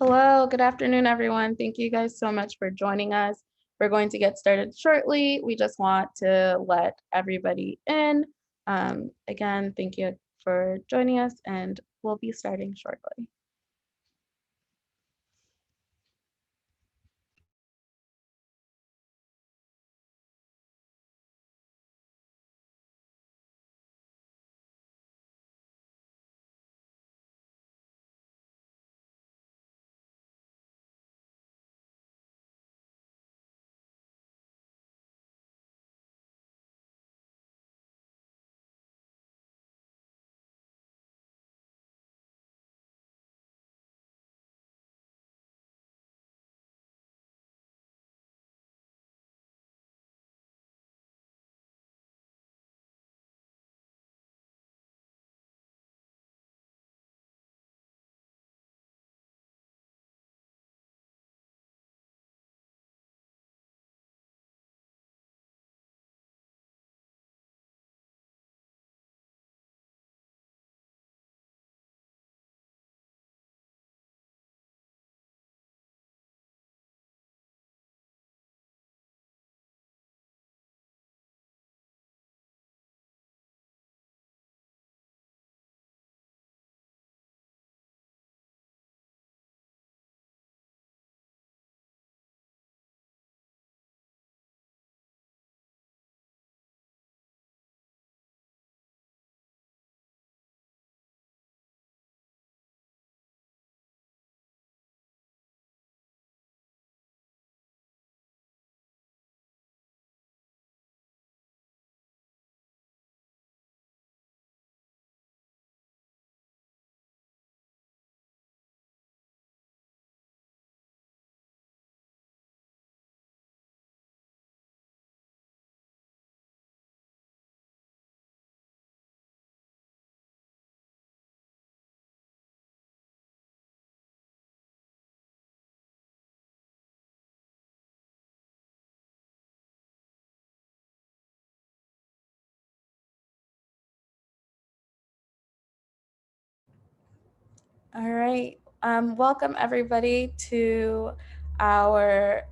Hello, good afternoon, everyone. Thank you guys so much for joining us. We're going to get started shortly. We just want to let everybody in. Again, thank you for joining us, and we'll be starting shortly. All right, welcome everybody to our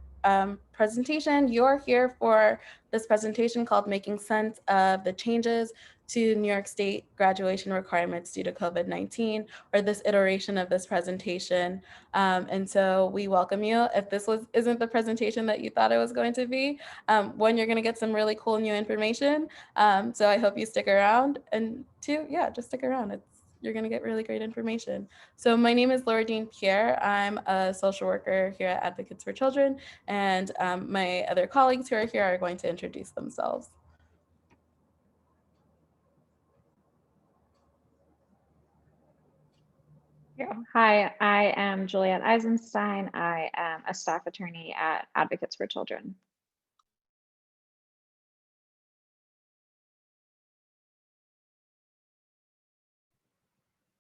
presentation. You're here for this presentation called Making Sense of the Changes to New York State Graduation Requirements Due to COVID-19, or this iteration of this presentation. And so we welcome you. If this isn't the presentation that you thought it was going to be, one, you're gonna get some really cool new information. So I hope you stick around, and two, yeah, just stick around. You're gonna get really great information. So my name is Laura Dean Pierre. I'm a social worker here at Advocates for Children, and my other colleagues who are here are going to introduce themselves. Hi, I am Juliet Eisenstein. I am a staff attorney at Advocates for Children.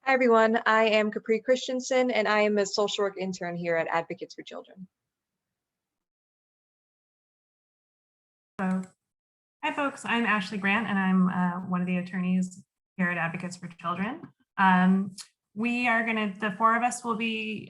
Hi, everyone. I am Capri Christensen, and I am a social work intern here at Advocates for Children. So, hi, folks. I'm Ashley Grant, and I'm one of the attorneys here at Advocates for Children. The four of us will be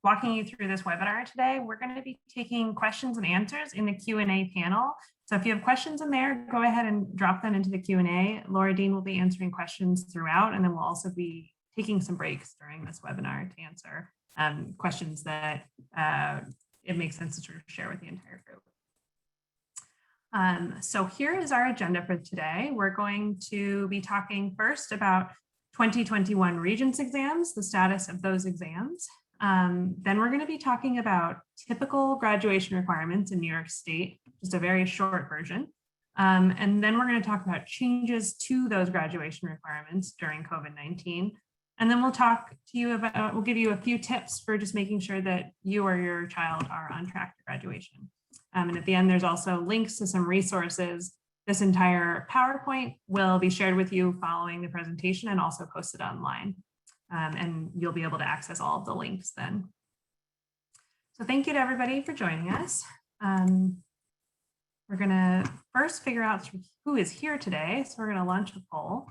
walking you through this webinar today. We're going to be taking questions and answers in the Q&A panel. So if you have questions in there, go ahead and drop them into the Q&A. Laura Dean will be answering questions throughout, and then we'll also be taking some breaks during this webinar to answer questions that it makes sense to sort of share with the entire group. So here is our agenda for today. We're going to be talking first about 2021 Regents exams, the status of those exams. Then we're going to be talking about typical graduation requirements in New York State, just a very short version. And then we're going to talk about changes to those graduation requirements during COVID-19. And then we'll talk to you about, we'll give you a few tips for just making sure that you or your child are on track to graduation. And at the end, there's also links to some resources. This entire PowerPoint will be shared with you following the presentation and also posted online. And you'll be able to access all of the links then. So thank you to everybody for joining us. We're gonna first figure out who is here today. So we're gonna launch a poll.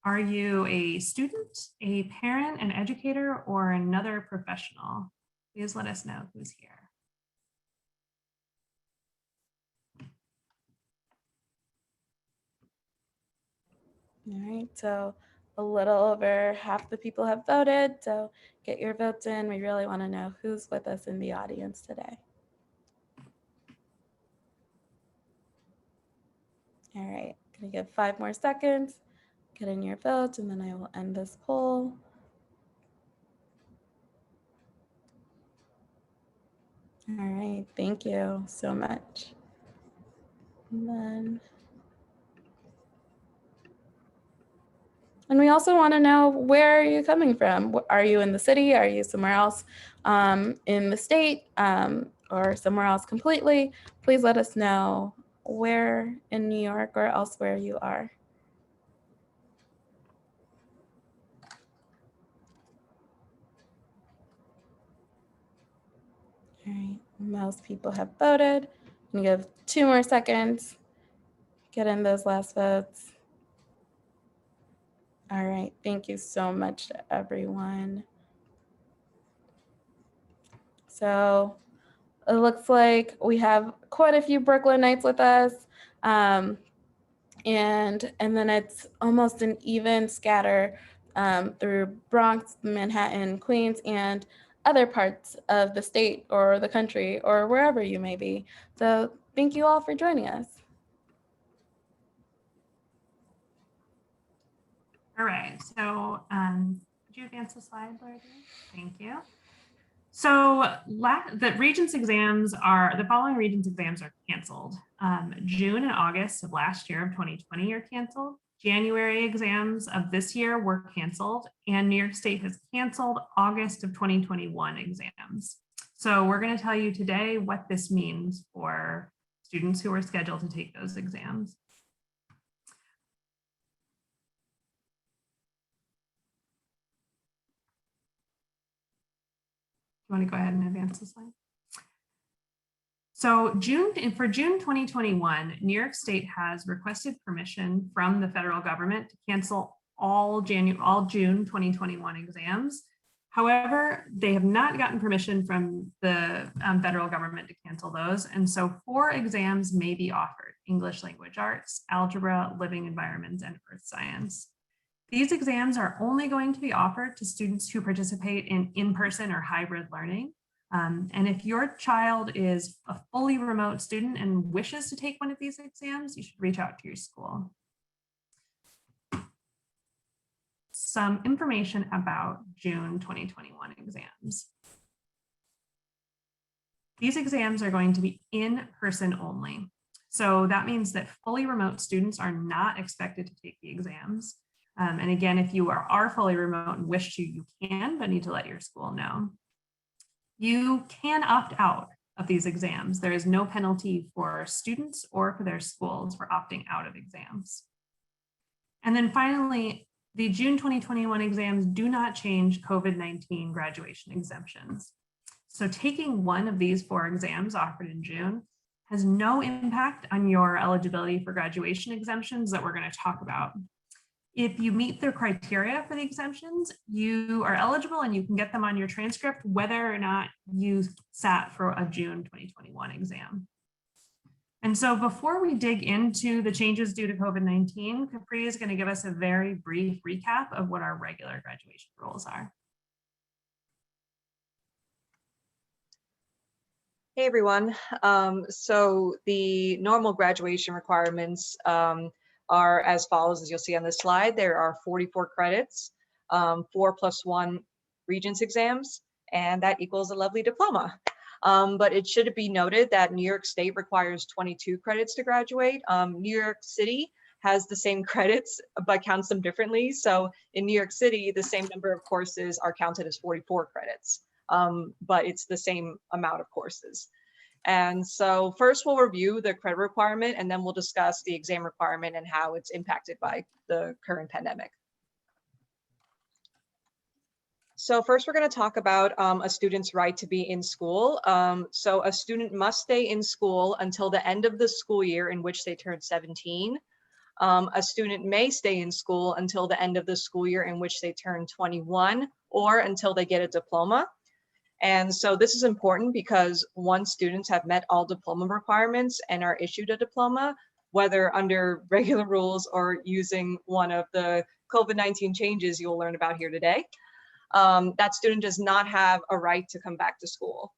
Are you a student, a parent, an educator, or another professional? Please let us know who's here. All right, so a little over half the people have voted, so get your votes in. We really want to know who's with us in the audience today. All right, gonna give 5 more seconds. Get in your votes, and then I will end this poll. All right, thank you so much. And we also want to know, where are you coming from? Are you in the city? Are you somewhere else in the state, or somewhere else completely? Please let us know where in New York or elsewhere you are. All right, most people have voted. I'm gonna give 2 more seconds. Get in those last votes. All right, thank you so much to everyone. So it looks like we have quite a few Brooklynites with us. And then it's almost an even scatter through Bronx, Manhattan, Queens, and other parts of the state or the country or wherever you may be. So thank you all for joining us. All right, so could you advance the slide, Laura? Thank you. So the Regents exams the following Regents exams are canceled. June and August of last year of 2020 are canceled. January exams of this year were canceled, and New York State has canceled August of 2021 exams. So we're going to tell you today what this means for students who are scheduled to take those exams. You want to go ahead and advance the slide? So for June 2021, New York State has requested permission from the federal government to cancel all June 2021 exams. However, they have not gotten permission from the federal government to cancel those. And so 4 exams may be offered: English Language Arts, Algebra, Living Environments, and Earth Science. These exams are only going to be offered to students who participate in-person or hybrid learning. And if your child is a fully remote student and wishes to take one of these exams, you should reach out to your school. Some information about June 2021 exams. These exams are going to be in person only. So that means that fully remote students are not expected to take the exams. And again, if you are fully remote and wish to, you can, but need to let your school know. You can opt out of these exams. There is no penalty for students or for their schools for opting out of exams. And then finally, the June 2021 exams do not change COVID-19 graduation exemptions. So taking one of these 4 exams offered in June has no impact on your eligibility for graduation exemptions that we're going to talk about. If you meet the criteria for the exemptions, you are eligible and you can get them on your transcript, whether or not you sat for a June 2021 exam. And so before we dig into the changes due to COVID-19, Capri is going to give us a very brief recap of what our regular graduation rules are. Hey everyone. So the normal graduation requirements are as follows, as you'll see on this slide. There are 44 credits, 4 + 1 Regents exams, and that equals a lovely diploma. But it should be noted that New York State requires 22 credits to graduate. New York City has the same credits, but counts them differently. So in New York City, the same number of courses are counted as 44 credits, but it's the same amount of courses. And so first we'll review the credit requirement, and then we'll discuss the exam requirement and how it's impacted by the current pandemic. So first we're going to talk about a student's right to be in school. So a student must stay in school until the end of the school year in which they turn 17. A student may stay in school until the end of the school year in which they turn 21 or until they get a diploma. And so this is important because once students have met all diploma requirements and are issued a diploma, whether under regular rules or using one of the COVID-19 changes you'll learn about here today, that student does not have a right to come back to school.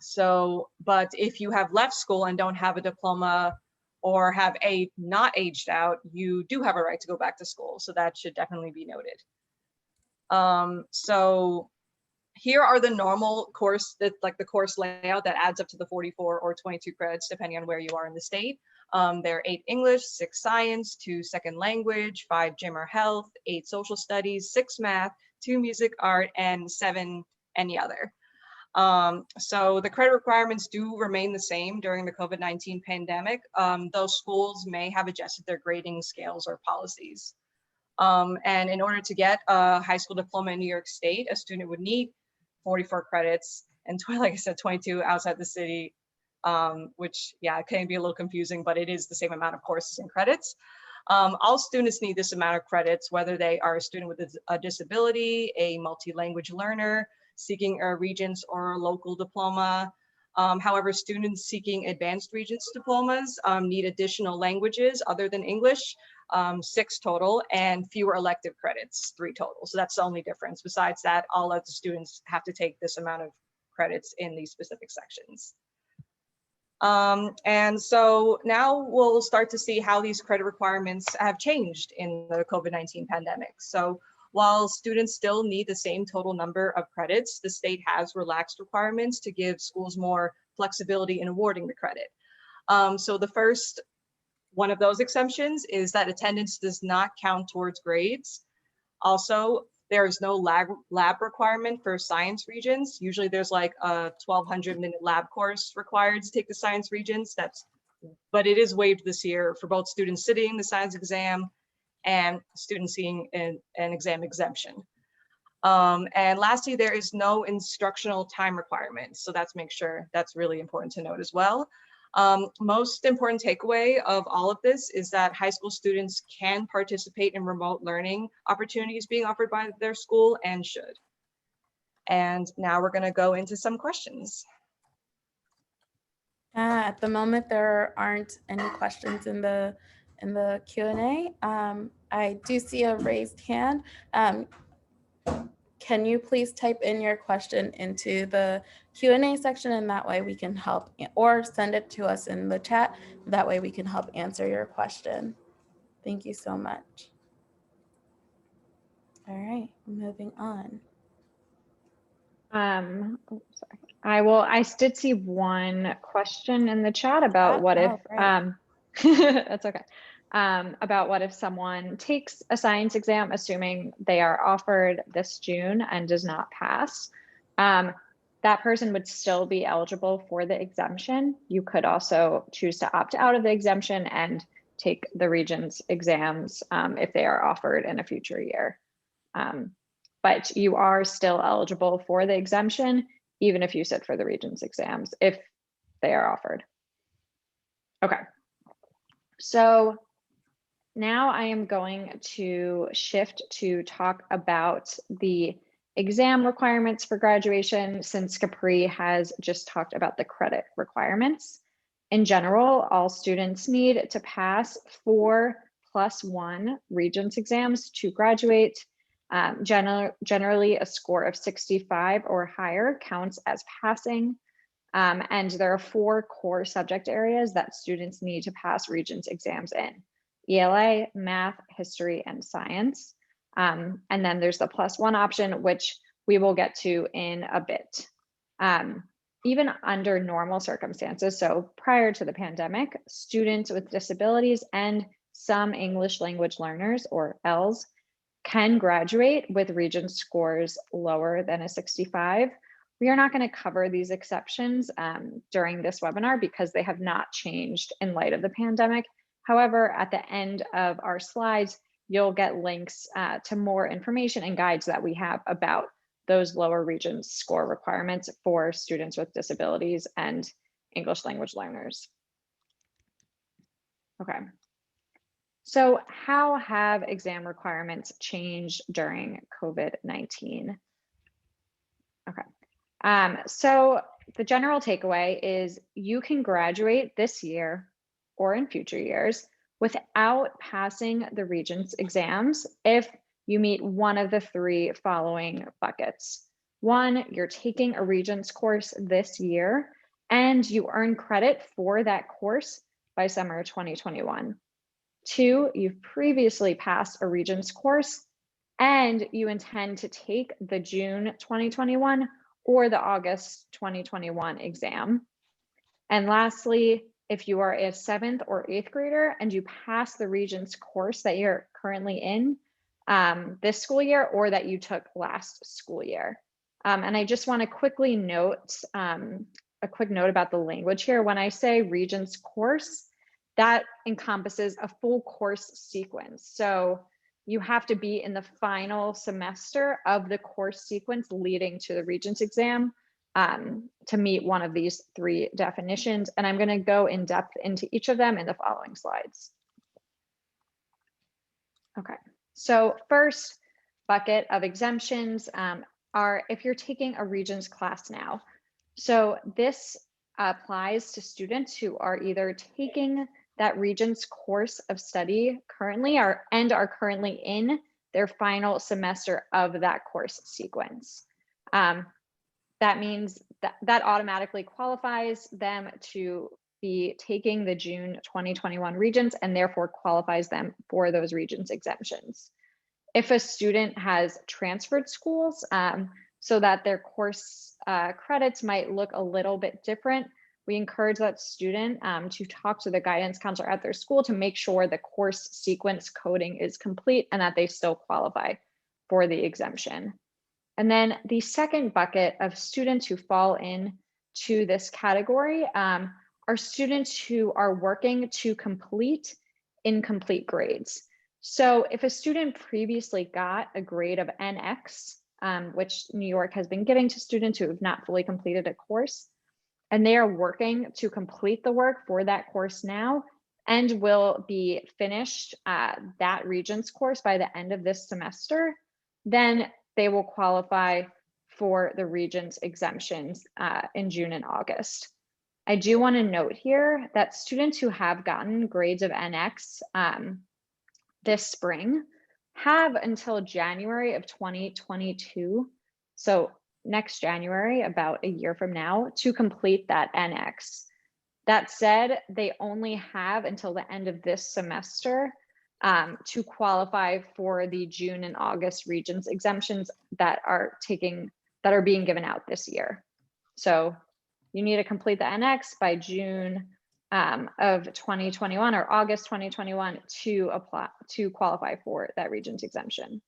So, but if you have left school and don't have a diploma or have not aged out, you do have a right to go back to school. So that should definitely be noted. So here are the normal course, like the course layout that adds up to the 44 or 22 credits, depending on where you are in the state. There are 8 English, 6 science, 2 second language, 5 gym or health, 8 social studies, 6 math, 2 music, art, and 7 any other. So the credit requirements do remain the same during the COVID-19 pandemic, though schools may have adjusted their grading scales or policies. And in order to get a high school diploma in New York State, a student would need 44 credits and like I said, 22 outside the city, which yeah, it can be a little confusing, but it is the same amount of courses and credits. All students need this amount of credits, whether they are a student with a disability, a multi-language learner, seeking a Regents or local diploma. However, students seeking advanced Regents diplomas need additional languages other than English, 6 total, and fewer elective credits, 3 total. So that's the only difference. Besides that, all of the students have to take this amount of credits in these specific sections. And so now we'll start to see how these credit requirements have changed in the COVID-19 pandemic. So while students still need the same total number of credits, the state has relaxed requirements to give schools more flexibility in awarding the credit. So the first one of those exemptions is that attendance does not count towards grades. Also, there is no lab requirement for science Regents. Usually there's like a 1,200-minute lab course required to take the science Regents. But it is waived this year for both students sitting the science exam and students seeing an exam exemption. And lastly, there is no instructional time requirement. So that's really important to note as well. Most important takeaway of all of this is that high school students can participate in remote learning opportunities being offered by their school and should. And now we're going to go into some questions. At the moment, there aren't any questions in the Q&A. I do see a raised hand. Can you please type in your question into the Q&A section, and that way we can help, or send it to us in the chat. That way we can help answer your question. Thank you so much. All right, moving on. Sorry. I did see one question in the chat about what if, that's okay. About what if someone takes a science exam, assuming they are offered this June and does not pass, that person would still be eligible for the exemption. You could also choose to opt out of the exemption and take the Regents exams if they are offered in a future year. But you are still eligible for the exemption, even if you sit for the Regents exams, if they are offered. Okay, so now I am going to shift to talk about the exam requirements for graduation, since Capri has just talked about the credit requirements. In general, all students need to pass 4+1 Regents exams to graduate. Generally, a score of 65 or higher counts as passing. And there are 4 core subject areas that students need to pass Regents exams in: ELA, math, history, and science. And then there's the +1 option, which we will get to in a bit. Even under normal circumstances, so prior to the pandemic, students with disabilities and some English language learners, or ELLs, can graduate with Regents scores lower than a 65. We are not going to cover these exceptions during this webinar because they have not changed in light of the pandemic. However, at the end of our slides, you'll get links to more information and guides that we have about those lower Regents score requirements for students with disabilities and English language learners. Okay, So how have exam requirements changed during COVID-19? Okay, so the general takeaway is you can graduate this year or in future years without passing the Regents exams if you meet one of the three following buckets. One, you're taking a Regents course this year and you earn credit for that course by summer 2021. Two, you've previously passed a Regents course and you intend to take the June 2021 or the August 2021 exam. And lastly, if you are a 7th or 8th grader and you pass the Regents course that you're currently in this school year or that you took last school year. And I just want to quickly note a quick note about the language here. When I say Regents course, that encompasses a full course sequence. So you have to be in the final semester of the course sequence leading to the Regents exam to meet one of these three definitions. And I'm going to go in depth into each of them in the following slides. Okay, so first bucket of exemptions are if you're taking a Regents class now. So this applies to students who are either taking that Regents course of study currently and are currently in their final semester of that course sequence. That means that automatically qualifies them to be taking the June 2021 Regents and therefore qualifies them for those Regents exemptions. If a student has transferred schools so that their course credits might look a little bit different, we encourage that student to talk to the guidance counselor at their school to make sure the course sequence coding is complete and that they still qualify for the exemption. And then the second bucket of students who fall into this category are students who are working to complete incomplete grades. So if a student previously got a grade of NX, which New York has been giving to students who have not fully completed a course, and they are working to complete the work for that course now and will be finished that Regents course by the end of this semester, then they will qualify for the Regents exemptions in June and August. I do want to note here that students who have gotten grades of NX this spring have until January of 2022, so next January, about a year from now, to complete that NX. That said, they only have until the end of this semester to qualify for the June and August Regents exemptions that are being given out this year. So you need to complete the NX by June of 2021 or August 2021 to apply to qualify for that Regents exemption.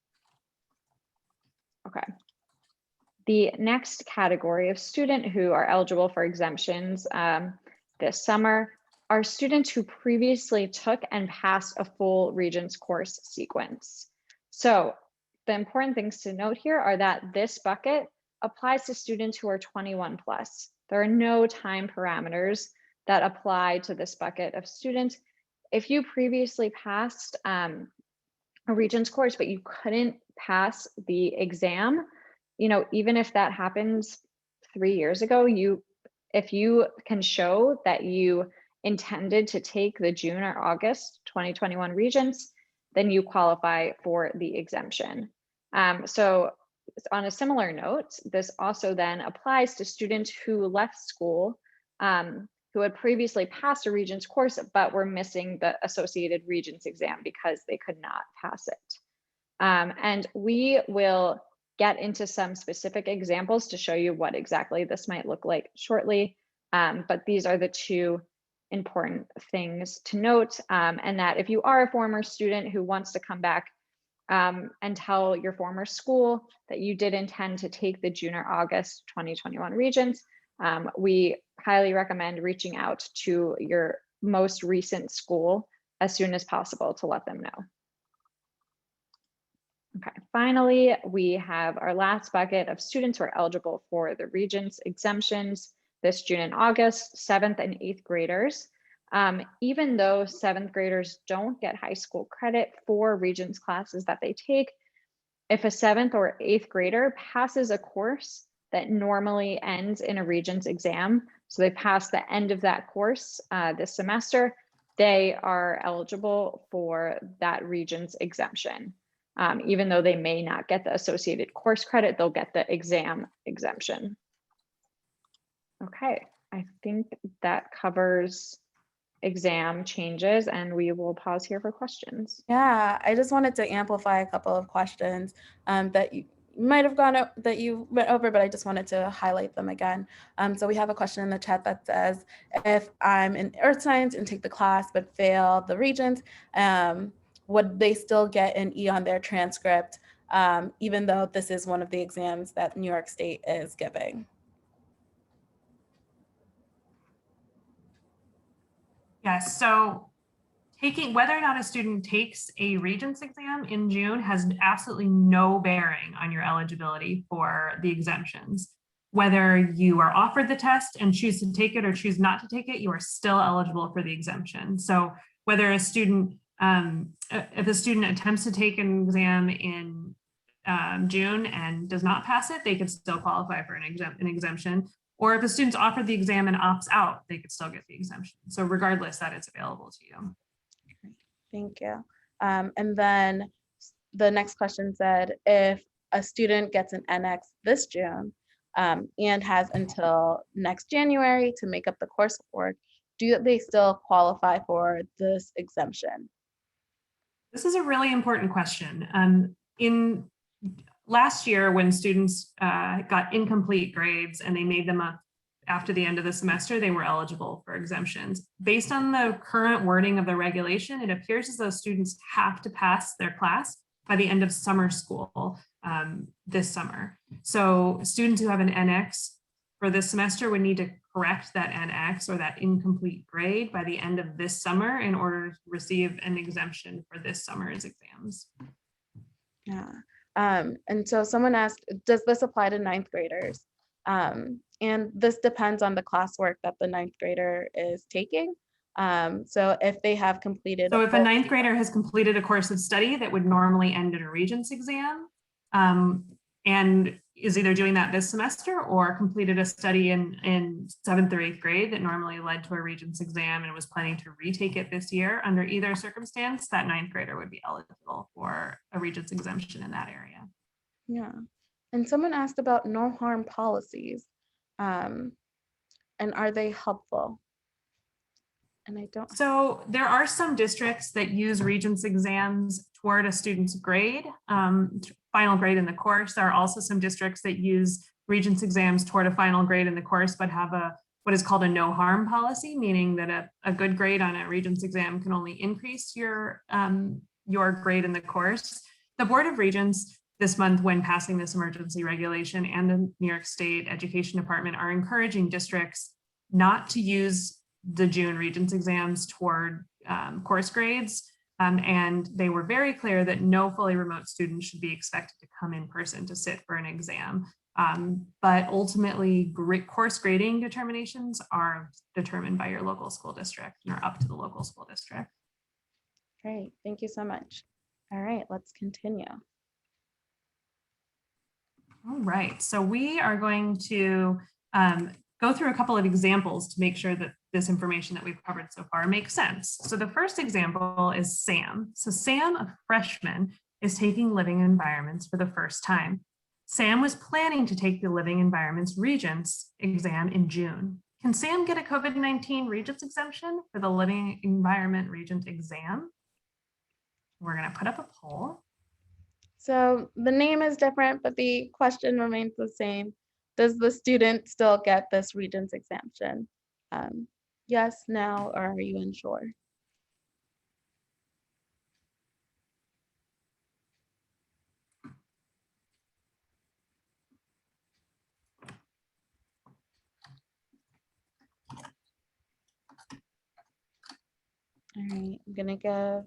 Okay. The next category of student who are eligible for exemptions this summer are students who previously took and passed a full Regents course sequence. So the important things to note here are that this bucket applies to students who are 21 plus. There are no time parameters that apply to this bucket of students. If you previously passed a Regents course, but you couldn't pass the exam, even if that happens 3 years ago, if you can show that you intended to take the June or August 2021 Regents, then you qualify for the exemption. So on a similar note, this also then applies to students who left school who had previously passed a Regents course, but were missing the associated Regents exam because they could not pass it. And we will get into some specific examples to show you what exactly this might look like shortly. But these are the two important things to note, and that if you are a former student who wants to come back and tell your former school that you did intend to take the June or August 2021 Regents, we highly recommend reaching out to your most recent school as soon as possible to let them know. Okay, finally, we have our last bucket of students who are eligible for the Regents exemptions this June and August, 7th and 8th graders. Even though 7th graders don't get high school credit for Regents classes that they take, if a 7th or 8th grader passes a course that normally ends in a Regents exam, so they pass the end of that course this semester, they are eligible for that Regents exemption. Even though they may not get the associated course credit, they'll get the exam exemption. Okay, I think that covers exam changes, and we will pause here for questions. Yeah, I just wanted to amplify a couple of questions that you might have that you went over, but I just wanted to highlight them again. So we have a question in the chat that says, if I'm in earth science and take the class but fail the Regents, would they still get an E on their transcript, even though this is one of the exams that New York State is giving? Yes, so whether or not a student takes a Regents exam in June has absolutely no bearing on your eligibility for the exemptions. Whether you are offered the test and choose to take it or choose not to take it, you are still eligible for the exemption. So whether a student, if a student attempts to take an exam in June and does not pass it, they could still qualify for an exemption. Or if a student's offered the exam and opts out, they could still get the exemption. So regardless, that it's available to you. Thank you. And then the next question said, if a student gets an NX this June and has until next January to make up the coursework, do they still qualify for this exemption? This is a really important question. In last year, when students got incomplete grades and they made them up after the end of the semester, they were eligible for exemptions. Based on the current wording of the regulation, it appears as though students have to pass their class by the end of summer school this summer. So students who have an NX for this semester would need to correct that NX or that incomplete grade by the end of this summer in order to receive an exemption for this summer's exams. Yeah. And so someone asked, does this apply to 9th graders? And this depends on the classwork that the 9th grader is taking. So if they have completed. So if a 9th grader has completed a course of study that would normally end in a Regents exam and is either doing that this semester or completed a study in 7th or 8th grade that normally led to a Regents exam and was planning to retake it this year, under either circumstance, that 9th grader would be eligible for a Regents exemption in that area. Yeah. And someone asked about no harm policies. And are they helpful? And I don't. So there are some districts that use Regents exams toward a student's grade, final grade in the course. There are also some districts that use Regents exams toward a final grade in the course, but have what is called a no harm policy, meaning that a good grade on a Regents exam can only increase your grade in the course. The Board of Regents this month, when passing this emergency regulation, and the New York State Education Department are encouraging districts not to use the June Regents exams toward course grades. And they were very clear that no fully remote student should be expected to come in person to sit for an exam. But ultimately, course grading determinations are determined by your local school district and are up to the local school district. Great, thank you so much. All right, let's continue. All right, so we are going to go through a couple of examples to make sure that this information that we've covered so far makes sense. So the first example is Sam. So Sam, a freshman, is taking living environments for the first time. Sam was planning to take the living environments Regents exam in June. Can Sam get a COVID-19 Regents exemption for the living environment Regent exam? We're going to put up a poll. So the name is different, but the question remains the same. Does the student still get this Regents exemption? Yes, no, or are you unsure? All right, I'm gonna give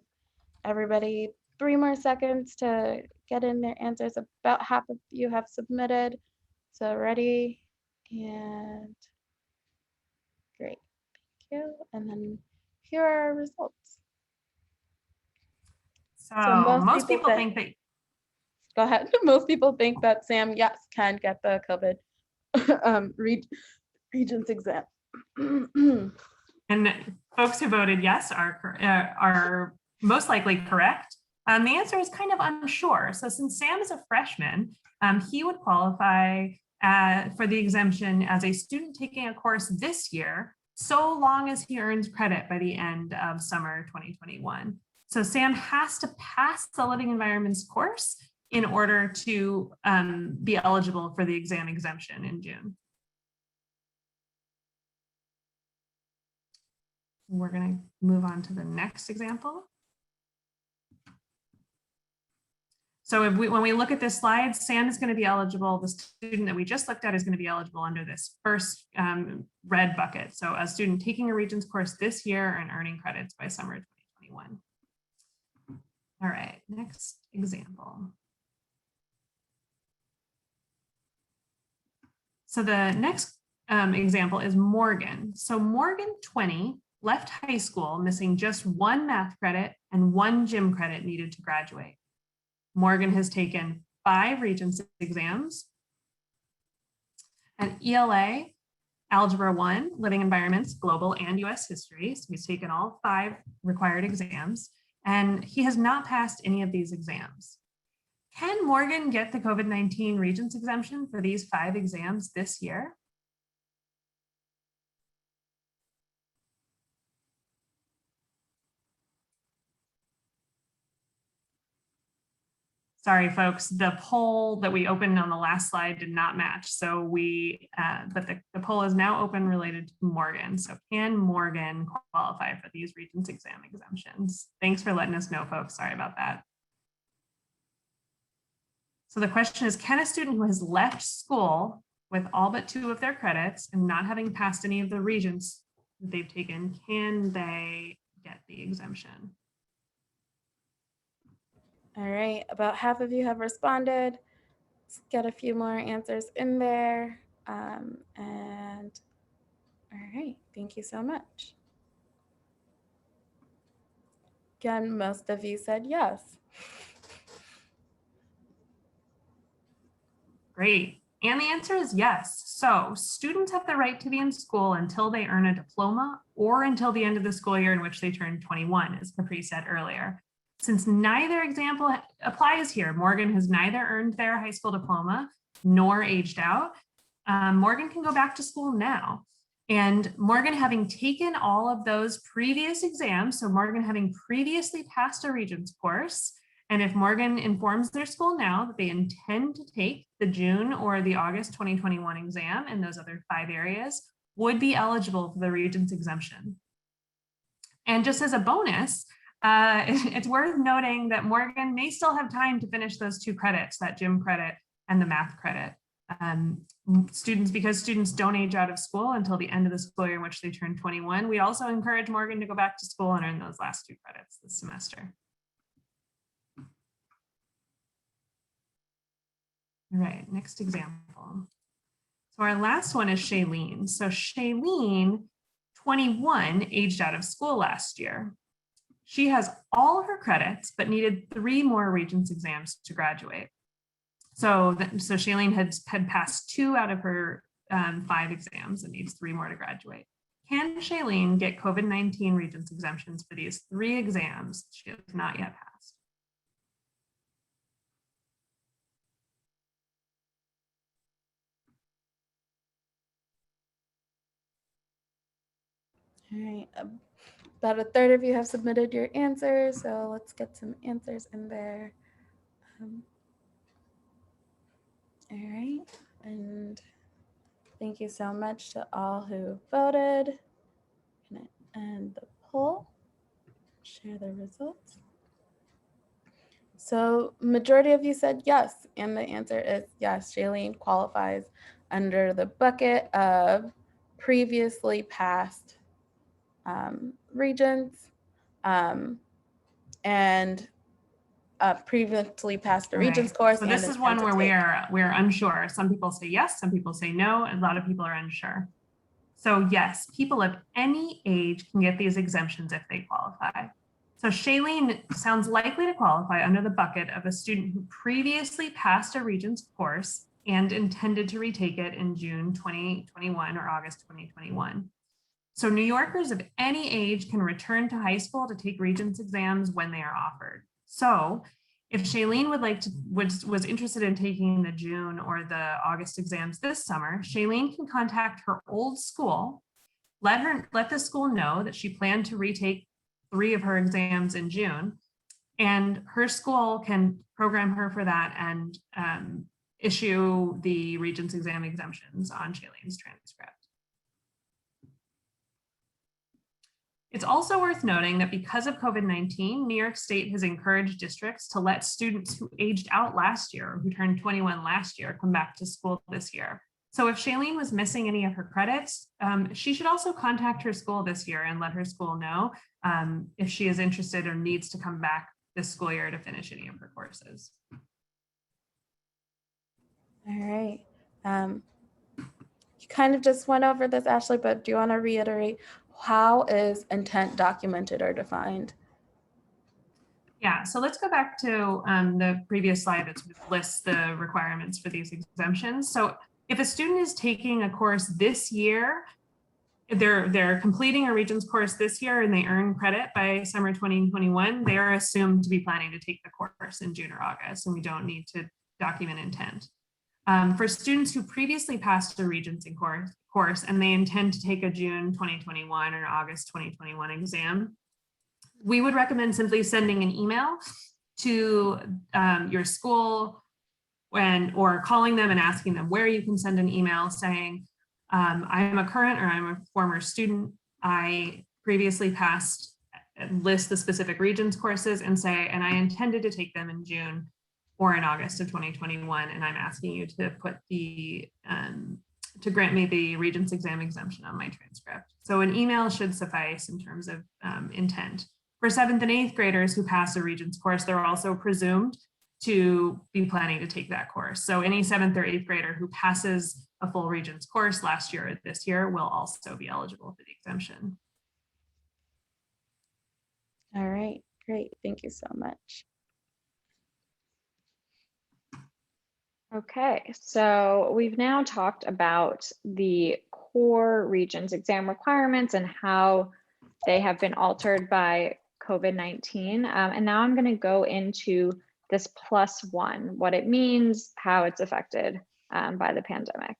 everybody 3 more seconds to get in their answers. About half of you have submitted. So ready, and great, thank you. And then here are our results. So most people think that. Go ahead. Most people think that Sam, yes, can get the COVID Regents exam. And folks who voted yes are most likely correct. The answer is kind of unsure. So since Sam is a freshman, he would qualify for the exemption as a student taking a course this year, so long as he earns credit by the end of summer 2021. So Sam has to pass the Living Environments course in order to be eligible for the exam exemption in June. We're going to move on to the next example. So when we look at this slide, Sam is going to be eligible. The student that we just looked at is going to be eligible under this first red bucket. So a student taking a Regents course this year and earning credits by summer 2021. All right, next example. So the next example is Morgan. So Morgan, 20, left high school missing just one math credit and one gym credit needed to graduate. Morgan has taken 5 Regents exams, an ELA, Algebra 1, Living Environments, Global and US History. So he's taken all 5 required exams, and he has not passed any of these exams. Can Morgan get the COVID-19 Regents exemption for these 5 exams this year? Sorry, folks, the poll that we opened on the last slide did not match. So but the poll is now open related to Morgan. So can Morgan qualify for these Regents exam exemptions? Thanks for letting us know, folks. Sorry about that. So the question is, can a student who has left school with all but 2 of their credits and not having passed any of the Regents that they've taken, can they get the exemption? All right, about half of you have responded. Let's get a few more answers in there. And all right, thank you so much. Again, most of you said yes. Great. And the answer is yes. So students have the right to be in school until they earn a diploma or until the end of the school year in which they turn 21, as Capri said earlier. Since neither example applies here, Morgan has neither earned their high school diploma nor aged out, Morgan can go back to school now. And Morgan having taken all of those previous exams, so Morgan having previously passed a Regents course, and if Morgan informs their school now that they intend to take the June or the August 2021 exam in those other 5 areas, would be eligible for the Regents exemption. And just as a bonus, it's worth noting that Morgan may still have time to finish those 2 credits, that gym credit and the math credit. Because students don't age out of school until the end of the school year in which they turn 21, we also encourage Morgan to go back to school and earn those last 2 credits this semester. All right, next example. So our last one is Shailene. So Shailene, 21, aged out of school last year. She has all her credits, but needed 3 more Regents exams to graduate. So Shailene had passed 2 out of her 5 exams and needs 3 more to graduate. Can Shailene get COVID-19 Regents exemptions for these 3 exams she has not yet passed? All right, about a third of you have submitted your answers, so let's get some answers in there. All right, and thank you so much to all who voted. I'm gonna end the poll, share the results. So majority of you said yes, and the answer is yes, Shailene qualifies under the bucket of previously passed Regents and previously passed a Regents course. So this is one where we're unsure. Some people say yes, some people say no, and a lot of people are unsure. So yes, people of any age can get these exemptions if they qualify. So Shailene sounds likely to qualify under the bucket of a student who previously passed a Regents course and intended to retake it in June 2021 or August 2021. So New Yorkers of any age can return to high school to take Regents exams when they are offered. So if Shailene was interested in taking the June or the August exams this summer, Shailene can contact her old school, let the school know that she planned to retake 3 of her exams in June, and her school can program her for that and issue the Regents exam exemptions on Shailene's transcript. It's also worth noting that because of COVID-19, New York State has encouraged districts to let students who aged out last year, or who turned 21 last year, come back to school this year. So if Shailene was missing any of her credits, she should also contact her school this year and let her school know if she is interested or needs to come back this school year to finish any of her courses. All right. You kind of just went over this, Ashley, but do you want to reiterate, how is intent documented or defined? Yeah, so let's go back to the previous slide that sort of lists the requirements for these exemptions. So if a student is taking a course this year, they're completing a Regents course this year and they earn credit by summer 2021, they are assumed to be planning to take the course in June or August, and we don't need to document intent. For students who previously passed a Regents course and they intend to take a June 2021 or August 2021 exam, we would recommend simply sending an email to your school or calling them and asking them where you can send an email saying, I am a current or I'm a former student. I previously passed, list the specific Regents courses and say, and I intended to take them in June or in August of 2021. And I'm asking you to put the, to grant me the Regents exam exemption on my transcript. So an email should suffice in terms of intent. For 7th and 8th graders who pass a Regents course, they're also presumed to be planning to take that course. So any 7th or 8th grader who passes a full Regents course last year or this year will also be eligible for the exemption. All right, great. Thank you so much. Okay, so we've now talked about the core Regents exam requirements and how they have been altered by COVID-19. And now I'm going to go into this +1, what it means, how it's affected by the pandemic.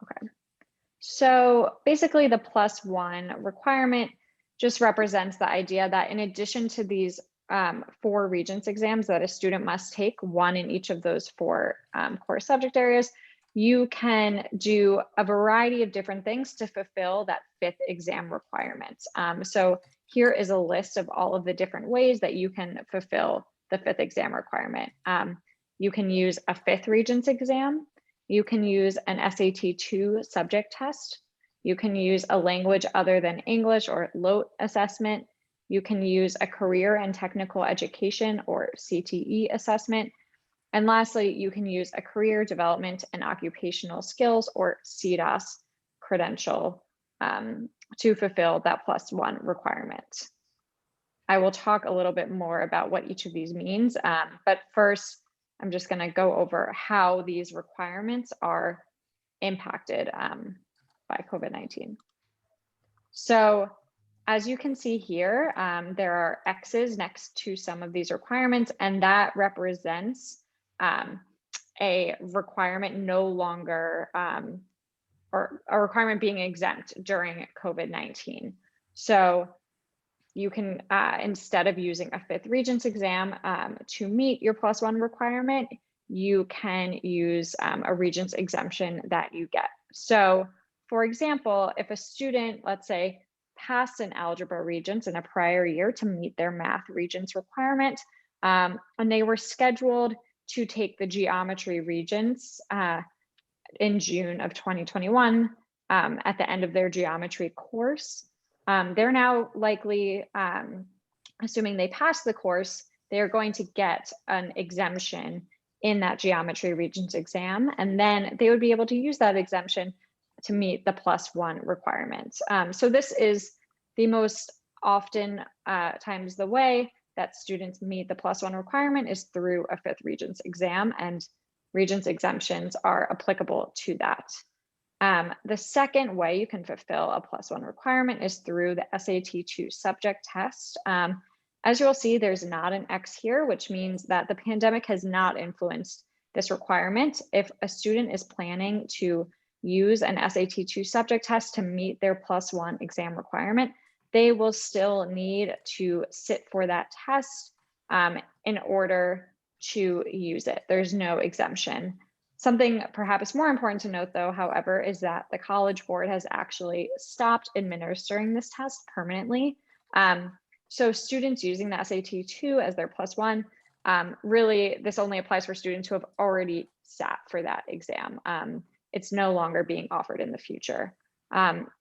Okay, so basically the +1 requirement just represents the idea that in addition to these 4 Regents exams that a student must take, 1 in each of those 4 core subject areas, you can do a variety of different things to fulfill that 5th exam requirement. So here is a list of all of the different ways that you can fulfill the 5th exam requirement. You can use a 5th Regents exam. You can use an SAT 2 subject test. You can use a language other than English or LOT assessment. You can use a career and technical education or CTE assessment. And lastly, you can use a career development and occupational skills or CDOS credential to fulfill that +1 requirement. I will talk a little bit more about what each of these means, but first, I'm just going to go over how these requirements are impacted by COVID-19. So as you can see here, there are X's next to some of these requirements, and that represents a requirement no longer, or a requirement being exempt during COVID-19. So you can, instead of using a 5th Regents exam to meet your +1 requirement, you can use a Regents exemption that you get. So for example, if a student, let's say, passed an algebra Regents in a prior year to meet their math Regents requirement, and they were scheduled to take the geometry Regents in June of 2021 at the end of their geometry course. They're now likely, assuming they pass the course, they're going to get an exemption in that geometry Regents exam, and then they would be able to use that exemption to meet the +1 requirement. So this is the most often times the way that students meet the +1 requirement is through a 5th Regents exam, and Regents exemptions are applicable to that. The second way you can fulfill a +1 requirement is through the SAT 2 subject test. As you'll see, there's not an X here, which means that the pandemic has not influenced this requirement. If a student is planning to use an SAT 2 subject test to meet their +1 exam requirement, they will still need to sit for that test in order to use it. There's no exemption. Something perhaps more important to note, though, however, is that the College Board has actually stopped administering this test permanently. So students using the SAT 2 as their +1, really, this only applies for students who have already sat for that exam. It's no longer being offered in the future.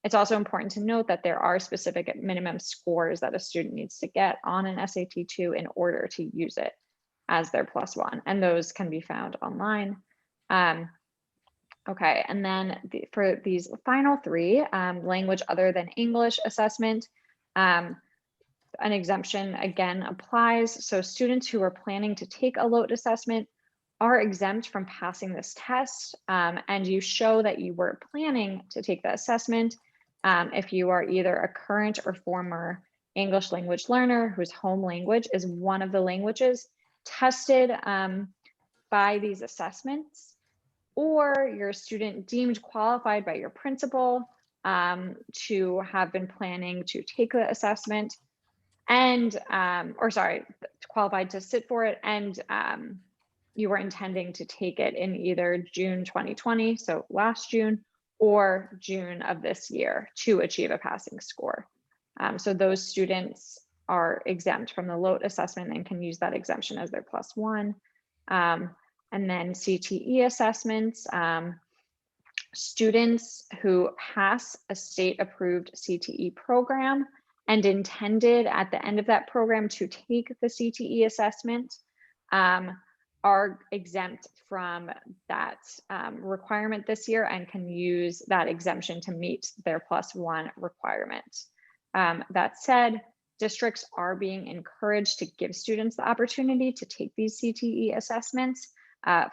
It's also important to note that there are specific minimum scores that a student needs to get on an SAT 2 in order to use it as their +1, and those can be found online. Okay, and then for these final three, language other than English assessment, an exemption again applies. So students who are planning to take a LOT assessment are exempt from passing this test, and you show that you were planning to take the assessment if you are either a current or former English language learner whose home language is one of the languages tested by these assessments, or you're a student deemed qualified by your principal to have been planning to take the assessment, and qualified to sit for it, and you were intending to take it in either June 2020, so last June, or June of this year to achieve a passing score. So those students are exempt from the LOT assessment and can use that exemption as their +1. And then CTE assessments, students who pass a state-approved CTE program and intended at the end of that program to take the CTE assessment are exempt from that requirement this year and can use that exemption to meet their +1 requirement. That said, districts are being encouraged to give students the opportunity to take these CTE assessments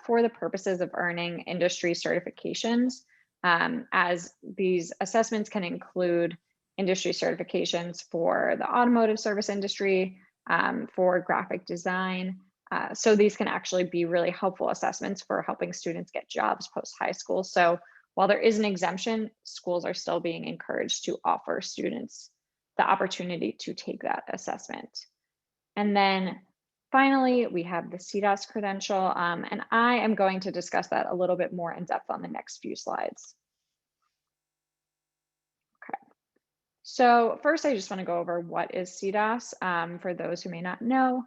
for the purposes of earning industry certifications, as these assessments can include industry certifications for the automotive service industry, for graphic design. So these can actually be really helpful assessments for helping students get jobs post-high school. So while there is an exemption, schools are still being encouraged to offer students the opportunity to take that assessment. And then finally, we have the CDOS credential, and I am going to discuss that a little bit more in depth on the next few slides. Okay, so first I just want to go over what is CDOS for those who may not know.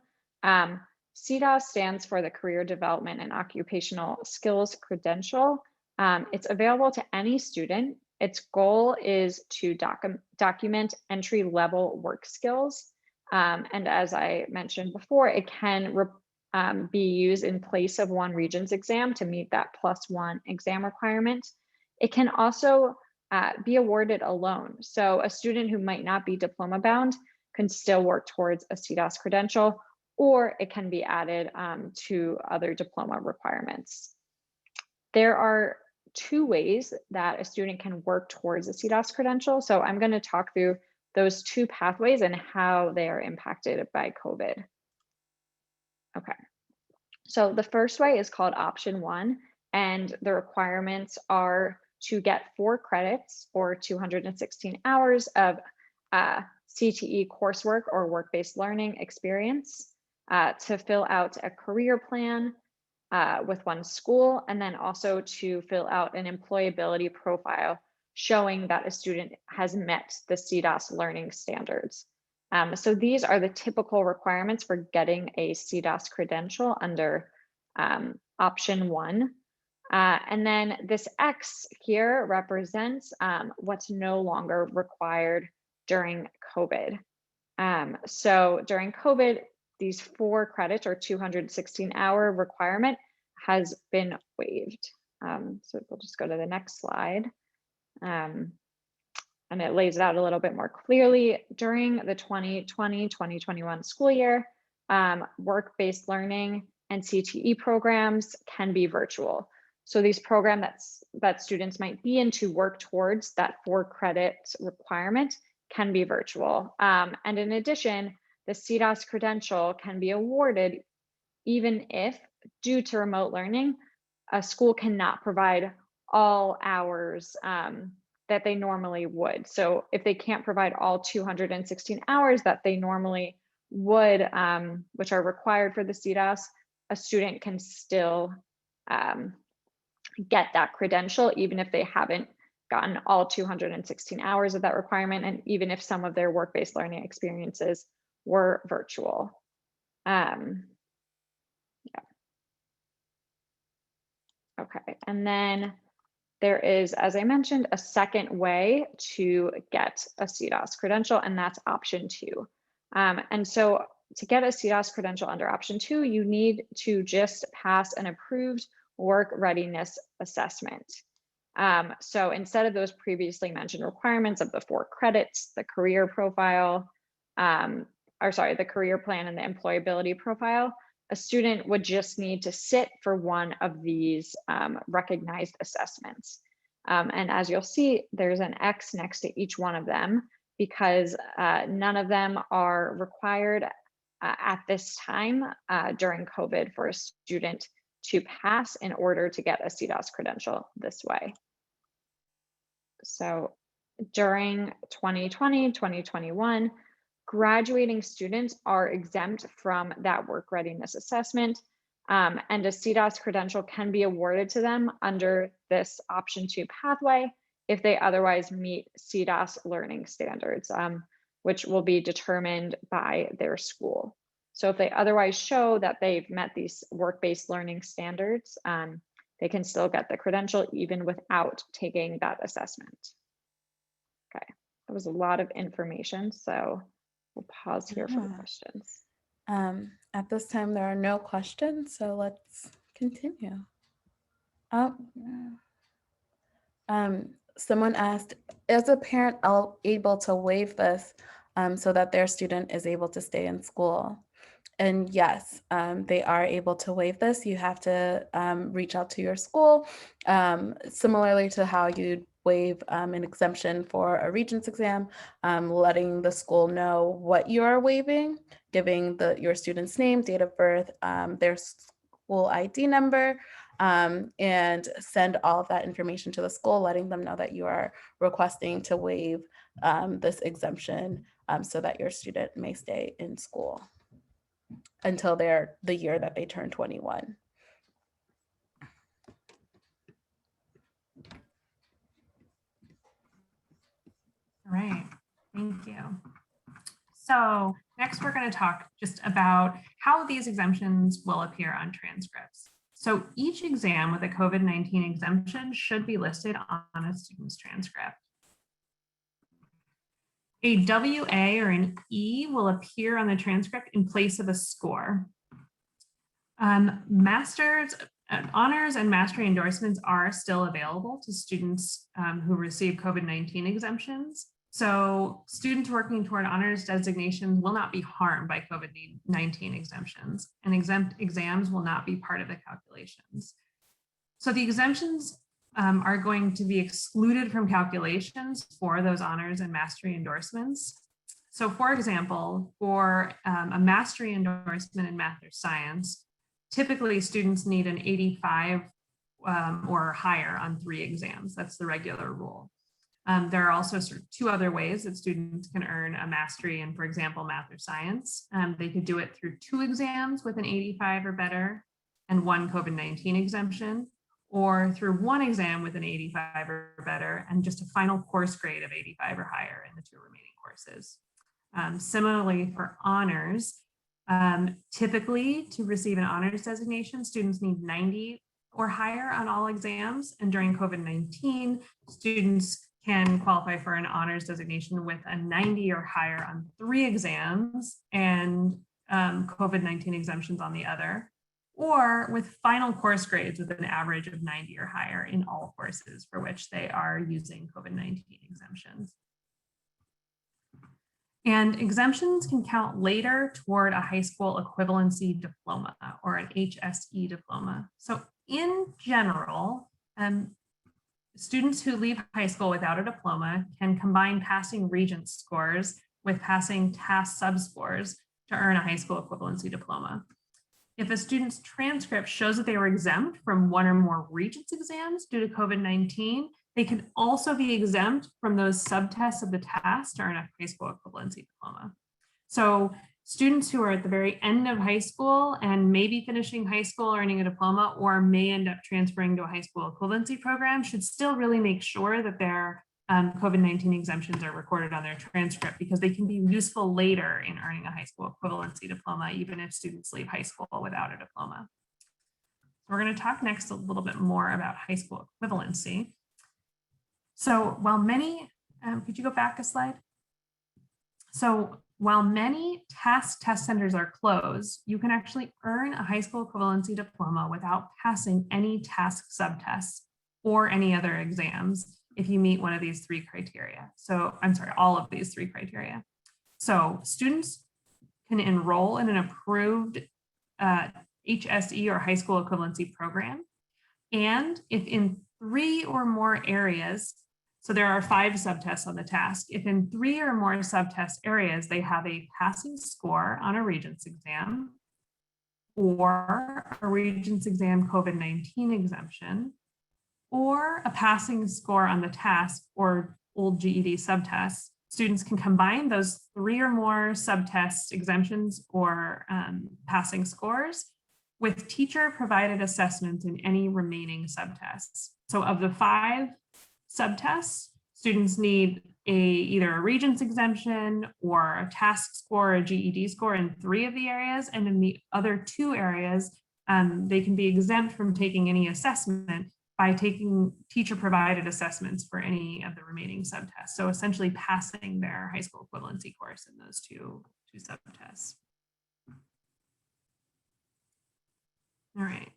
CDOS stands for the Career Development and Occupational Skills Credential. It's available to any student. Its goal is to document entry-level work skills. And as I mentioned before, it can be used in place of one Regents exam to meet that +1 exam requirement. It can also be awarded alone. So a student who might not be diploma bound can still work towards a CDOS credential, or it can be added to other diploma requirements. There are two ways that a student can work towards a CDOS credential. So I'm going to talk through those two pathways and how they are impacted by COVID. Okay, so the first way is called option 1, and the requirements are to get 4 credits or 216 hours of CTE coursework or work-based learning experience, to fill out a career plan with one school, and then also to fill out an employability profile showing that a student has met the CDOS learning standards. So these are the typical requirements for getting a CDOS credential under option 1. And then this X here represents what's no longer required during COVID. So during COVID, these 4 credits or 216-hour requirement has been waived. So we'll just go to the next slide. And it lays it out a little bit more clearly. During the 2020-2021 school year, work-based learning and CTE programs can be virtual. So these programs that students might be in to work towards that 4 credit requirement can be virtual. And in addition, the CDOS credential can be awarded even if, due to remote learning, a school cannot provide all hours that they normally would. So if they can't provide all 216 hours that they normally would, which are required for the CDOS, a student can still get that credential, even if they haven't gotten all 216 hours of that requirement, and even if some of their work-based learning experiences were virtual. Okay, and then there is, as I mentioned, a second way to get a CDOS credential, and that's option 2. And so to get a CDOS credential under option 2, you need to just pass an approved work readiness assessment. So instead of those previously mentioned requirements of the 4 credits, the career profile, the career plan and the employability profile, a student would just need to sit for one of these recognized assessments. And as you'll see, there's an X next to each one of them because none of them are required at this time during COVID for a student to pass in order to get a CDOS credential this way. So during 2020-2021, graduating students are exempt from that work readiness assessment, and a CDOS credential can be awarded to them under this option 2 pathway if they otherwise meet CDOS learning standards, which will be determined by their school. So if they otherwise show that they've met these work-based learning standards, they can still get the credential even without taking that assessment. Okay, that was a lot of information, so we'll pause here for the questions. At this time, there are no questions, so let's continue. Someone asked, is a parent able to waive this so that their student is able to stay in school? And yes, they are able to waive this. You have to reach out to your school, similarly to how you'd waive an exemption for a Regents exam, letting the school know what you are waiving, giving your student's name, date of birth, their school ID number, and send all of that information to the school, letting them know that you are requesting to waive this exemption so that your student may stay in school until the year that they turn 21. All right, thank you. So next we're going to talk just about how these exemptions will appear on transcripts. So each exam with a COVID-19 exemption should be listed on a student's transcript. A WA or an E will appear on the transcript in place of a score. Masters, honors and mastery endorsements are still available to students who receive COVID-19 exemptions. So students working toward honors designations will not be harmed by COVID-19 exemptions, and exempt exams will not be part of the calculations. So the exemptions are going to be excluded from calculations for those honors and mastery endorsements. So for example, for a mastery endorsement in math or science, typically students need an 85 or higher on 3 exams. That's the regular rule. There are also sort of 2 other ways that students can earn a mastery in, for example, math or science. They could do it through 2 exams with an 85 or better and 1 COVID-19 exemption, or through 1 exam with an 85 or better and just a final course grade of 85 or higher in the 2 remaining courses. Similarly for honors, typically to receive an honors designation, students need 90 or higher on all exams. And during COVID-19, students can qualify for an honors designation with a 90 or higher on 3 exams and COVID-19 exemptions on the other. or with final course grades with an average of 90 or higher in all courses for which they are using COVID-19 exemptions. And exemptions can count later toward a high school equivalency diploma or an HSE diploma. So in general, students who leave high school without a diploma can combine passing Regents scores with passing TAS subscores to earn a high school equivalency diploma. If a student's transcript shows that they were exempt from one or more Regents exams due to COVID-19, they can also be exempt from those subtests of the TAS to earn a high school equivalency diploma. So students who are at the very end of high school and may be finishing high school earning a diploma or may end up transferring to a high school equivalency program should still really make sure that their COVID-19 exemptions are recorded on their transcript, because they can be useful later in earning a high school equivalency diploma, even if students leave high school without a diploma. So we're going to talk next a little bit more about high school equivalency. So while many, could you go back a slide? So while many TASC test centers are closed, you can actually earn a high school equivalency diploma without passing any TASC subtests or any other exams if you meet one of these three criteria. So I'm sorry, all of these three criteria. So students can enroll in an approved HSE or high school equivalency program. And if in 3 or more areas, so there are 5 subtests on the task, if in 3 or more subtest areas, they have a passing score on a Regents exam or a Regents exam COVID-19 exemption, or a passing score on the task or old GED subtests, students can combine those 3 or more subtests, exemptions, or passing scores with teacher-provided assessments in any remaining subtests. So of the 5 subtests, students need either a Regents exemption or a task score or a GED score in 3 of the areas, and in the other 2 areas, they can be exempt from taking any assessment by taking teacher-provided assessments for any of the remaining subtests. So essentially passing their high school equivalency course in those two subtests. All right.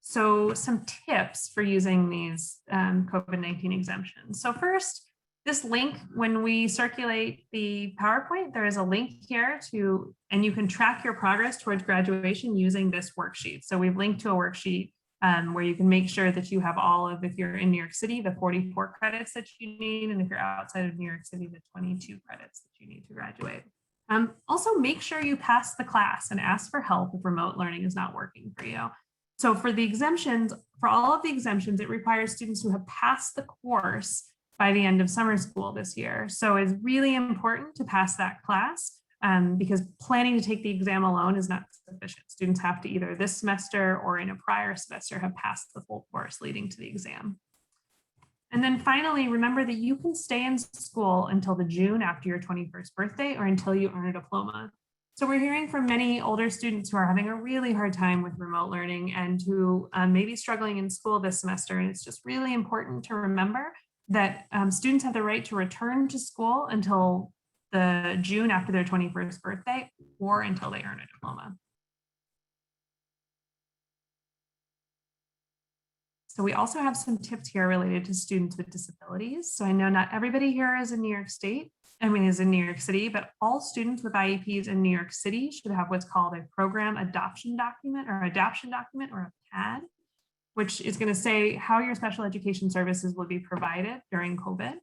So some tips for using these COVID-19 exemptions. So first, this link, when we circulate the PowerPoint, there is a link here to, and you can track your progress towards graduation using this worksheet. So we've linked to a worksheet where you can make sure that you have all of, if you're in New York City, the 44 credits that you need, and if you're outside of New York City, the 22 credits that you need to graduate. Also, make sure you pass the class and ask for help if remote learning is not working for you. So for the exemptions, for all of the exemptions, it requires students to have passed the course by the end of summer school this year. So it's really important to pass that class because planning to take the exam alone is not sufficient. Students have to either this semester or in a prior semester have passed the full course leading to the exam. And then finally, remember that you can stay in school until the June after your 21st birthday or until you earn a diploma. So we're hearing from many older students who are having a really hard time with remote learning and who may be struggling in school this semester. And it's just really important to remember that students have the right to return to school until the June after their 21st birthday or until they earn a diploma. So we also have some tips here related to students with disabilities. So I know not everybody here is in New York State, is in New York City, but all students with IEPs in New York City should have what's called a program adoption document or a PAD, which is going to say how your special education services will be provided during COVID.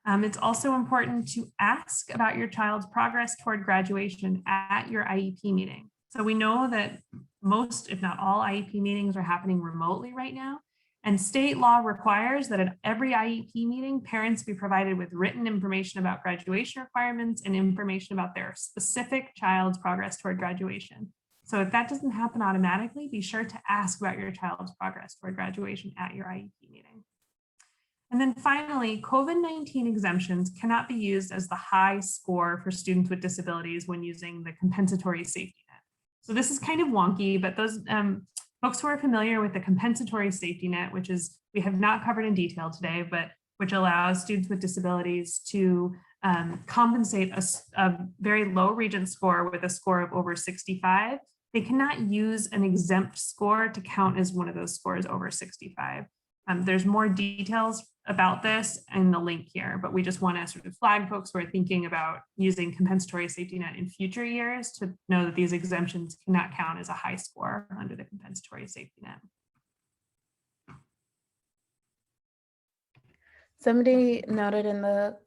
It's also important to ask about your child's progress toward graduation at your IEP meeting. So we know that most, if not all, IEP meetings are happening remotely right now. And state law requires that at every IEP meeting, parents be provided with written information about graduation requirements and information about their specific child's progress toward graduation. So if that doesn't happen automatically, be sure to ask about your child's progress toward graduation at your IEP meeting. And then finally, COVID-19 exemptions cannot be used as the high score for students with disabilities when using the compensatory safety net. So this is kind of wonky, but those folks who are familiar with the compensatory safety net, which is, we have not covered in detail today, but which allows students with disabilities to compensate a very low Regents score with a score of over 65 they cannot use an exempt score to count as one of those scores over 65. There's more details about this in the link here, but we just want to sort of flag folks who are thinking about using compensatory safety net in future years to know that these exemptions cannot count as a high score under the compensatory safety net. Somebody noted in the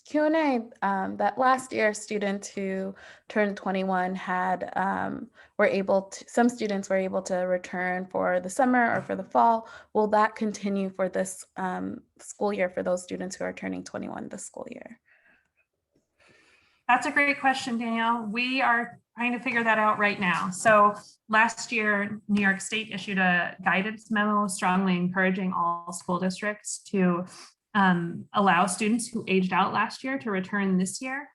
Q&A that last year students who turned 21 had some students were able to return for the summer or for the fall. Will that continue for this school year for those students who are turning 21 this school year? That's a great question, Danielle. We are trying to figure that out right now. So last year, New York State issued a guidance memo strongly encouraging all school districts to allow students who aged out last year to return this year.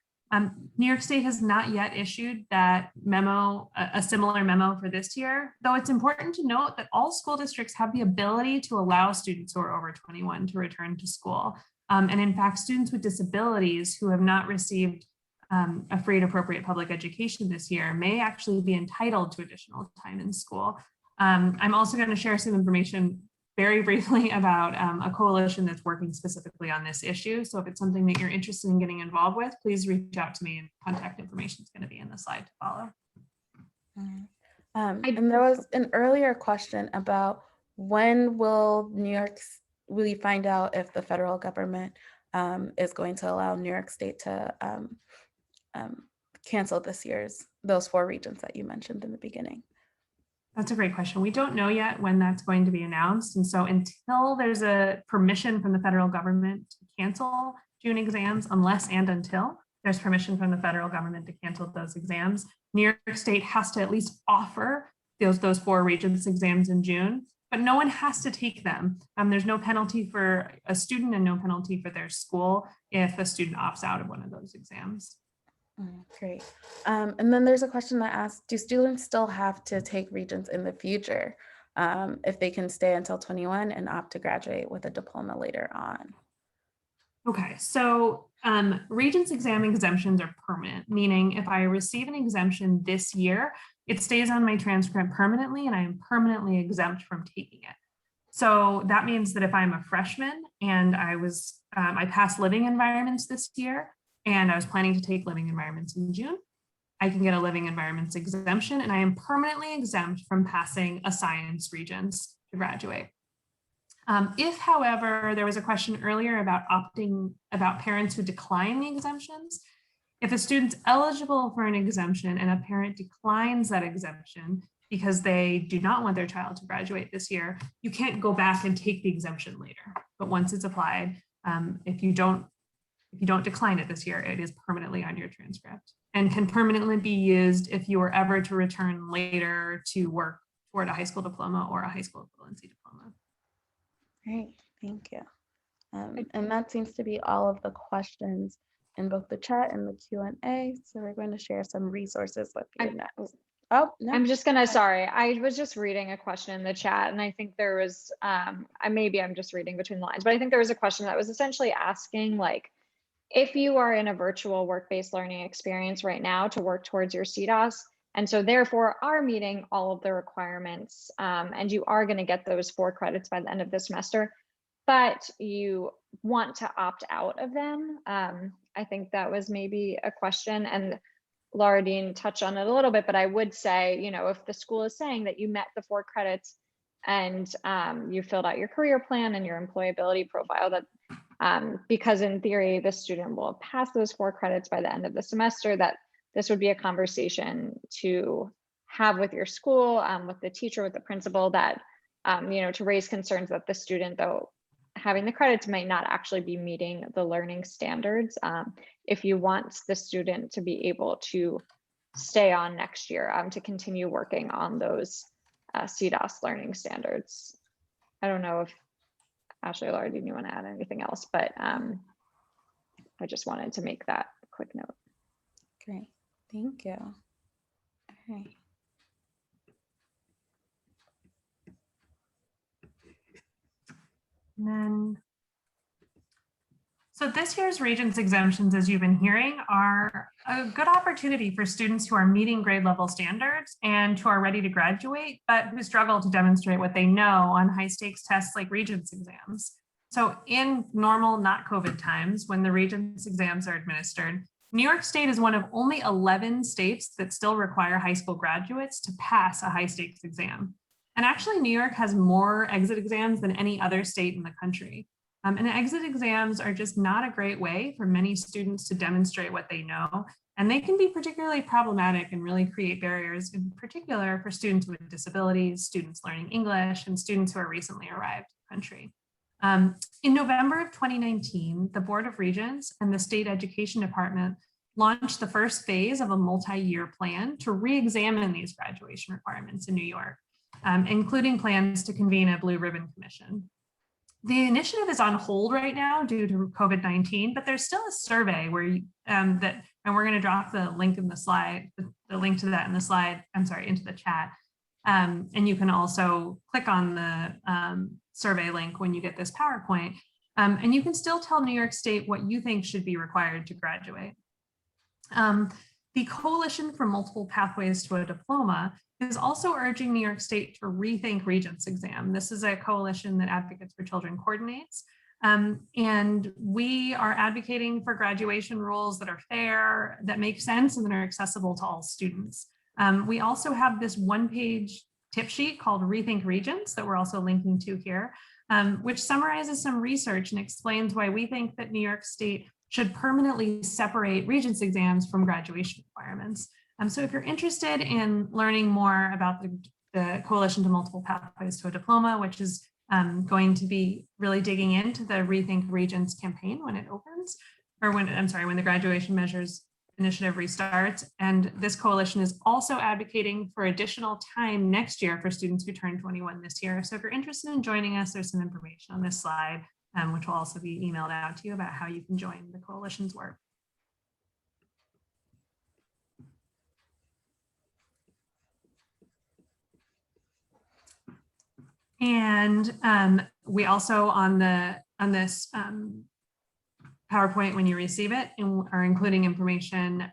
New York State has not yet issued that memo, a similar memo for this year, though it's important to note that all school districts have the ability to allow students who are over 21 to return to school. And in fact, students with disabilities who have not received a free and appropriate public education this year may actually be entitled to additional time in school. I'm also going to share some information very briefly about a coalition that's working specifically on this issue. So if it's something that you're interested in getting involved with, please reach out to me, and contact information is going to be in the slide to follow. And there was an earlier question about when will you find out if the federal government is going to allow New York State to cancel those 4 regions that you mentioned in the beginning? That's a great question. We don't know yet when that's going to be announced. And so until there's a permission from the federal government to cancel June exams, unless and until there's permission from the federal government to cancel those exams, New York State has to at least offer those 4 Regents exams in June, but no one has to take them. There's no penalty for a student and no penalty for their school if a student opts out of one of those exams. Great. And then there's a question that asks, do students still have to take Regents in the future if they can stay until 21 and opt to graduate with a diploma later on? Okay, so Regents exam exemptions are permanent, meaning if I receive an exemption this year, it stays on my transcript permanently and I am permanently exempt from taking it. So that means that if I'm a freshman and I passed living environments this year, and I was planning to take living environments in June, I can get a living environments exemption, and I am permanently exempt from passing a science Regents to graduate. If, however, there was a question earlier about parents who decline the exemptions, if a student's eligible for an exemption and a parent declines that exemption because they do not want their child to graduate this year, you can't go back and take the exemption later. But once it's applied, if you don't decline it this year, it is permanently on your transcript and can permanently be used if you were ever to return later to work toward a high school diploma or a high school equivalency diploma. Great, thank you. And that seems to be all of the questions in both the chat and the Q&A. So we're going to share some resources with you next. Oh, no. I'm just gonna, sorry, I was just reading a question in the chat, and I think there was, maybe I'm just reading between the lines, but I think there was a question that was essentially asking, like, if you are in a virtual work-based learning experience right now to work towards your CDOS, and so therefore are meeting all of the requirements, and you are going to get those 4 credits by the end of the semester, but you want to opt out of them. I think that was maybe a question, and Laura Dean touched on it a little bit, but I would say, you know, if the school is saying that you met the 4 credits and you filled out your career plan and your employability profile, that because in theory, the student will pass those 4 credits by the end of the semester, that this would be a conversation to have with your school, with the teacher, with the principal, that, you know, to raise concerns that the student, though having the credits, might not actually be meeting the learning standards. If you want the student to be able to stay on next year, to continue working on those CDOS learning standards. I don't know if Ashley or Laura, do you want to add anything else? But I just wanted to make that quick note. Great, thank you. All right. And then, So this year's Regents exemptions, as you've been hearing, are a good opportunity for students who are meeting grade level standards and who are ready to graduate, but who struggle to demonstrate what they know on high stakes tests like Regents exams. So in normal, not COVID times, when the Regents exams are administered, New York State is one of only 11 states that still require high school graduates to pass a high stakes exam. And actually, New York has more exit exams than any other state in the country. And exit exams are just not a great way for many students to demonstrate what they know. And they can be particularly problematic and really create barriers, in particular for students with disabilities, students learning English, and students who are recently arrived in the country. In November of 2019, the Board of Regents and the State Education Department launched the first phase of a multi-year plan to re-examine these graduation requirements in New York, including plans to convene a Blue Ribbon Commission. The initiative is on hold right now due to COVID-19, but there's still a survey where and we're going to drop the link in the slide, the link to that in the slide, I'm sorry, into the chat. And you can also click on the survey link when you get this PowerPoint. And you can still tell New York State what you think should be required to graduate. The Coalition for Multiple Pathways to a Diploma is also urging New York State to rethink Regents exam. This is a coalition that Advocates for Children coordinates. And we are advocating for graduation rules that are fair, that make sense, and that are accessible to all students. We also have this one-page tip sheet called Rethink Regents that we're also linking to here, which summarizes some research and explains why we think that New York State should permanently separate Regents exams from graduation requirements. So if you're interested in learning more about the Coalition to Multiple Pathways to a Diploma, which is going to be really digging into the Rethink Regents campaign when it opens, or when the Graduation Measures Initiative restarts. And this coalition is also advocating for additional time next year for students who turn 21 this year. So if you're interested in joining us, there's some information on this slide, which will also be emailed out to you about how you can join the coalition's work. And we also on this PowerPoint, when you receive it, are including information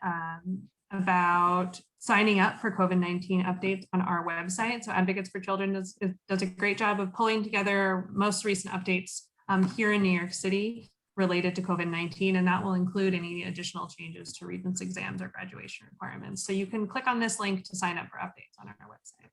about signing up for COVID-19 updates on our website. So Advocates for Children does a great job of pulling together most recent updates here in New York City related to COVID-19, and that will include any additional changes to Regents exams or graduation requirements. So you can click on this link to sign up for updates on our website.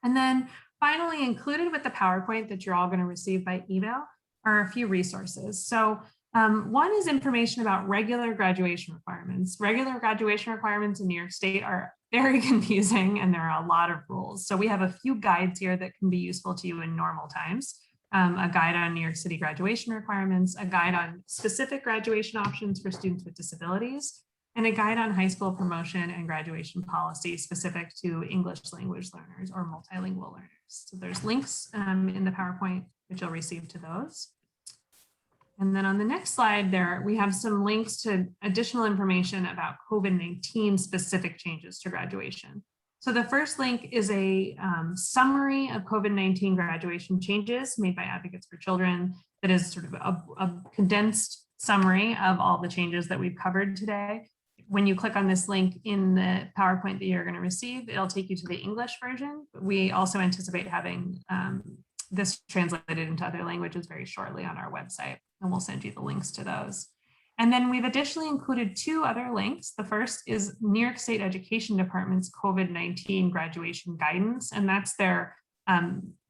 And then finally, included with the PowerPoint that you're all going to receive by email are a few resources. So one is information about regular graduation requirements. Regular graduation requirements in New York State are very confusing, and there are a lot of rules. So we have a few guides here that can be useful to you in normal times. A guide on New York City graduation requirements, a guide on specific graduation options for students with disabilities, and a guide on high school promotion and graduation policy specific to English language learners or multilingual learners. So there's links in the PowerPoint which you'll receive to those. And then on the next slide there, we have some links to additional information about COVID-19 specific changes to graduation. So the first link is a summary of COVID-19 graduation changes made by Advocates for Children that is sort of a condensed summary of all the changes that we've covered today. When you click on this link in the PowerPoint that you're going to receive, it'll take you to the English version. We also anticipate having this translated into other languages very shortly on our website, and we'll send you the links to those. And then we've additionally included two other links. The first is New York State Education Department's COVID-19 graduation guidance, and that's their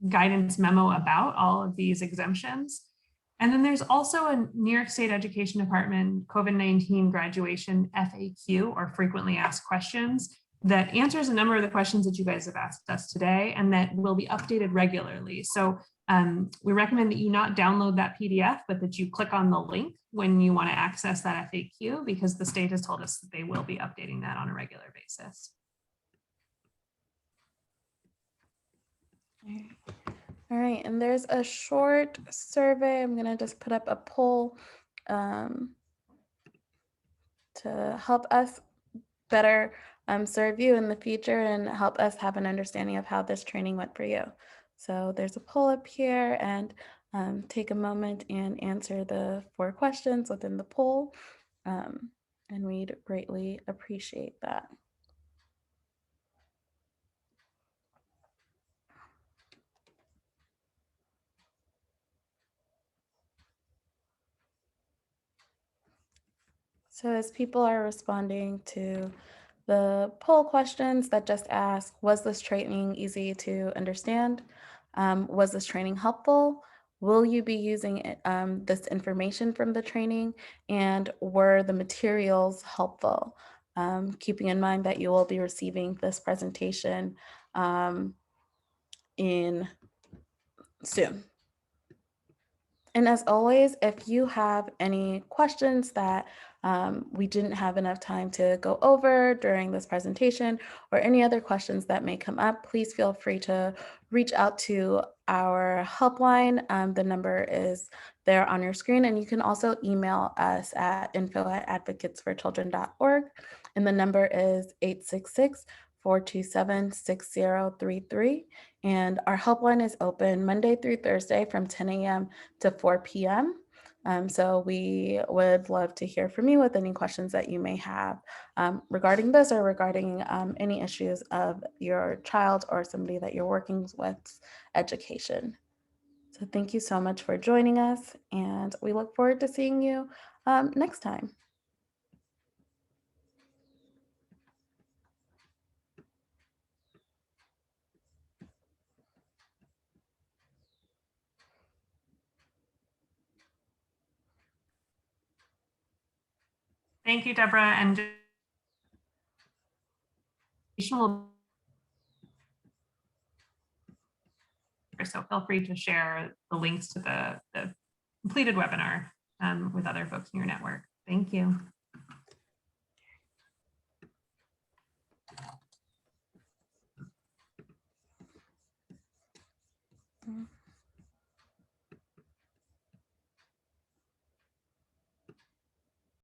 guidance memo about all of these exemptions. And then there's also a New York State Education Department COVID-19 graduation FAQ, or frequently asked questions, that answers a number of the questions that you guys have asked us today, and that will be updated regularly. So we recommend that you not download that PDF, but that you click on the link when you want to access that FAQ, because the state has told us that they will be updating that on a regular basis. All right, and there's a short survey. I'm gonna just put up a poll to help us better serve you in the future and help us have an understanding of how this training went for you. So there's a poll up here, and take a moment and answer the 4 questions within the poll, and we'd greatly appreciate that. So as people are responding to the poll questions that just ask, was this training easy to understand? Was this training helpful? Will you be using this information from the training? And were the materials helpful? Keeping in mind that you will be receiving this presentation in soon. And as always, if you have any questions that we didn't have enough time to go over during this presentation, or any other questions that may come up, please feel free to reach out to our helpline. The number is there on your screen, and you can also email us at info@advocatesforchildren.org, and the number is 866-427-6033. And our helpline is open Monday through Thursday from 10 a.m. to 4 p.m. So we would love to hear from you with any questions that you may have regarding this, or regarding any issues of your child or somebody that you're working with education. So thank you so much for joining us, and we look forward to seeing you next time. Thank you, Deborah. And so feel free to share the links to the completed webinar with other folks in your network. Thank you.